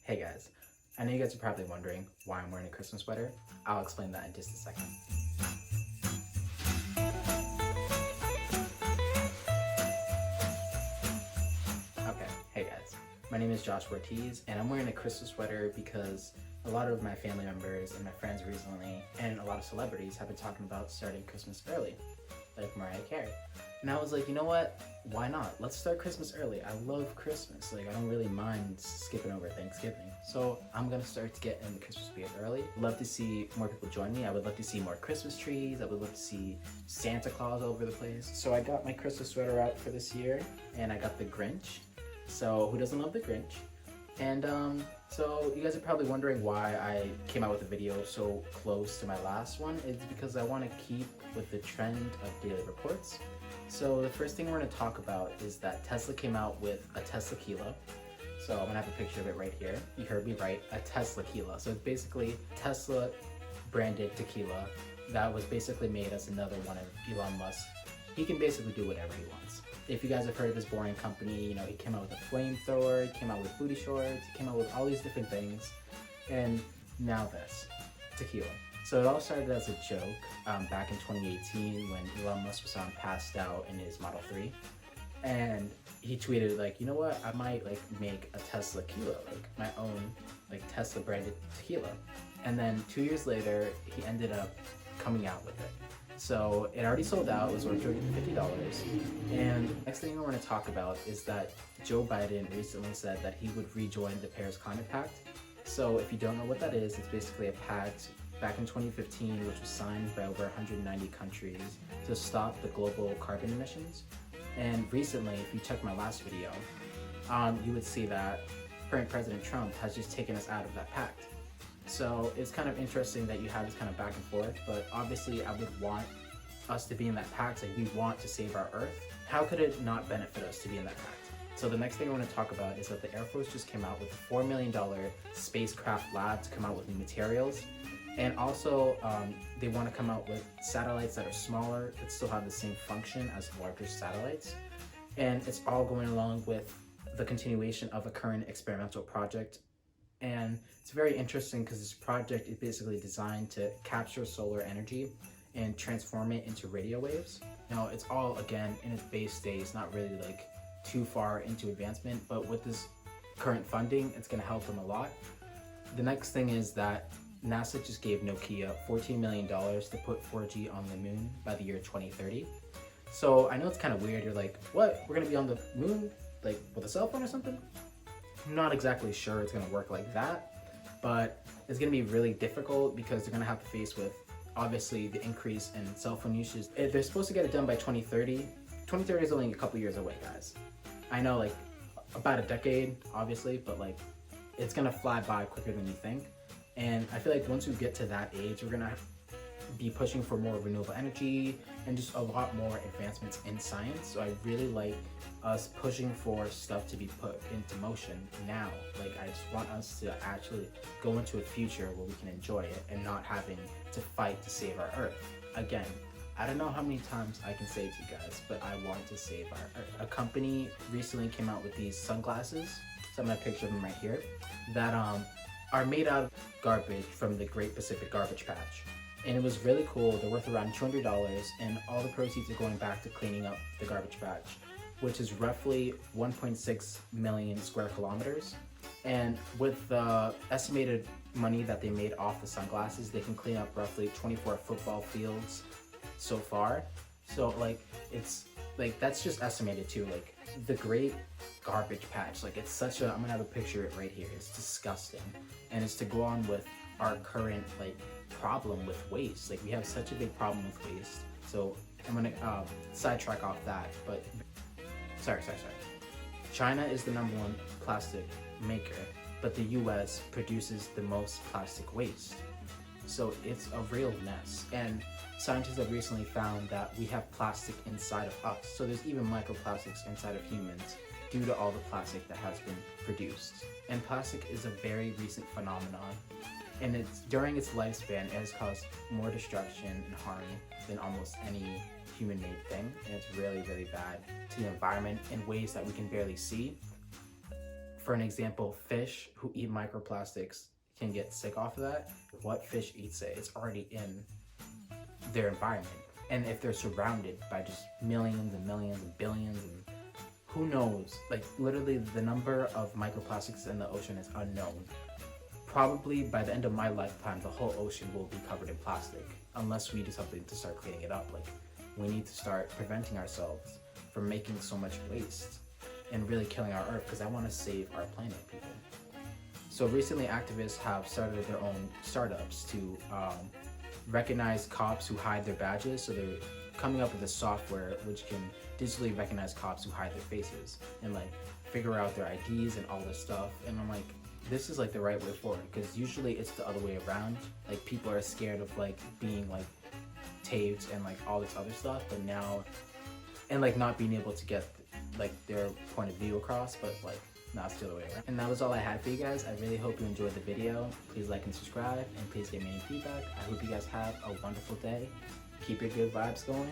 Hey guys, I know you guys are probably wondering why I'm wearing a Christmas sweater. I'll explain that in just a second. Okay, hey guys, my name is Josh Ortiz and I'm wearing a Christmas sweater because a lot of my family members and my friends recently and a lot of celebrities have been talking about starting Christmas early, like Mariah Carey. And I was like, you know what? Why not? Let's start Christmas early. I love Christmas. Like, I don't really mind skipping over Thanksgiving. So I'm gonna start to get in the Christmas spirit early. Love to see more people join me. I would love to see more Christmas trees. I would love to see Santa Claus all over the place. So I got my Christmas sweater out for this year, and I got the Grinch. So who doesn't love the Grinch? And so you guys are probably wondering why I came out with a video so close to my last one. It's because I want to keep with the trend of daily reports. So the first thing we're going to talk about is that Tesla came out with a Tequila. So I'm going to have a picture of it right here. You heard me right, a Tequila. So it's basically Tesla branded tequila that was basically made as another one of Elon Musk. He can basically do whatever he wants. If you guys have heard of his boring company, you know, he came out with a flamethrower, he came out with booty shorts, he came out with all these different things, and now this, tequila. So it all started as a joke back in 2018 when Elon Musk was passed out in his Model 3, and he tweeted like, you know what, I might like make a Tesla tequila, like my own like Tesla branded tequila. And then 2 years later, he ended up coming out with it. So it already sold out, it was worth $250. And next thing I want to talk about is that Joe Biden recently said that he would rejoin the Paris Climate Pact. So if you don't know what that is, it's basically a pact back in 2015, which was signed by over 190 countries to stop the global carbon emissions. And recently, if you check my last video, you would see that current President Trump has just taken us out of that pact. So it's kind of interesting that you have this kind of back and forth, but obviously I would want us to be in that pact. Like, we want to save our Earth. How could it not benefit us to be in that pact? So the next thing I want to talk about is that the Air Force just came out with a $4 million spacecraft lab to come out with new materials. And also, they want to come out with satellites that are smaller, that still have the same function as larger satellites. And it's all going along with the continuation of a current experimental project. And it's very interesting because this project is basically designed to capture solar energy and transform it into radio waves. Now, it's all, again, in its base stage. It's not really like too far into advancement, but with this current funding, it's going to help them a lot. The next thing is that NASA just gave Nokia $14 million to put 4G on the moon by the year 2030. So I know it's kind of weird. You're like, what? We're going to be on the moon, like with a cell phone or something? I'm not exactly sure it's going to work like that, but it's going to be really difficult because they're going to have to face with, obviously, the increase in cell phone usage. If they're supposed to get it done by 2030, 2030 is only a couple years away, guys. I know, like, about a decade, obviously, but like, it's going to fly by quicker than you think. And I feel like once we get to that age, we're going to be pushing for more renewable energy and just a lot more advancements in science. So I really like us pushing for stuff to be put into motion now. Like, I just want us to actually go into a future where we can enjoy it and not having to fight to save our Earth. Again, I don't know how many times I can say to you guys, but I want to save our Earth. A company recently came out with these sunglasses, so I'm gonna picture them right here, that are made out of garbage from the Great Pacific Garbage Patch. And it was really cool. They're worth around $200, and all the proceeds are going back to cleaning up the garbage patch, which is roughly 1.6 million square kilometers. And with the estimated money that they made off the sunglasses, they can clean up roughly 24 football fields so far. So like, it's like, that's just estimated too. Like, the Great Garbage Patch, like, it's such a, I'm gonna have a picture of it right here. It's disgusting. And it's to go on with our current like problem with waste. Like, we have such a big problem with waste. So I'm gonna sidetrack off that, but sorry. China is the #1 plastic maker, but the US produces the most plastic waste. So it's a real mess. And scientists have recently found that we have plastic inside of us. So there's even microplastics inside of humans due to all the plastic that has been produced. And plastic is a very recent phenomenon. And it's during its lifespan, it has caused more destruction and harm than almost any human-made thing. And it's really, really bad to the environment in ways that we can barely see. for an example, fish who eat microplastics can get sick off of that. What fish eats it? It's already in their environment. And if they're surrounded by just millions and millions and billions and who knows, like literally the number of microplastics in the ocean is unknown. Probably by the end of my lifetime, the whole ocean will be covered in plastic unless we do something to start cleaning it up. Like, we need to start preventing ourselves from making so much waste and really killing our earth, because I want to save our planet, people. So recently activists have started their own startups to recognize cops who hide their badges. So they're coming up with a software which can digitally recognize cops who hide their faces and like figure out their IDs and all this stuff. And I'm like, this is like the right way forward, because usually it's the other way around. Like, people are scared of like being like taped and like all this other stuff, but now, and like not being able to get like their point of view across, but like now it's the other way around. And that was all I had for you guys. I really hope you enjoyed the video. Please like and subscribe, and please give me any feedback. I hope you guys have a wonderful day. Keep your good vibes going.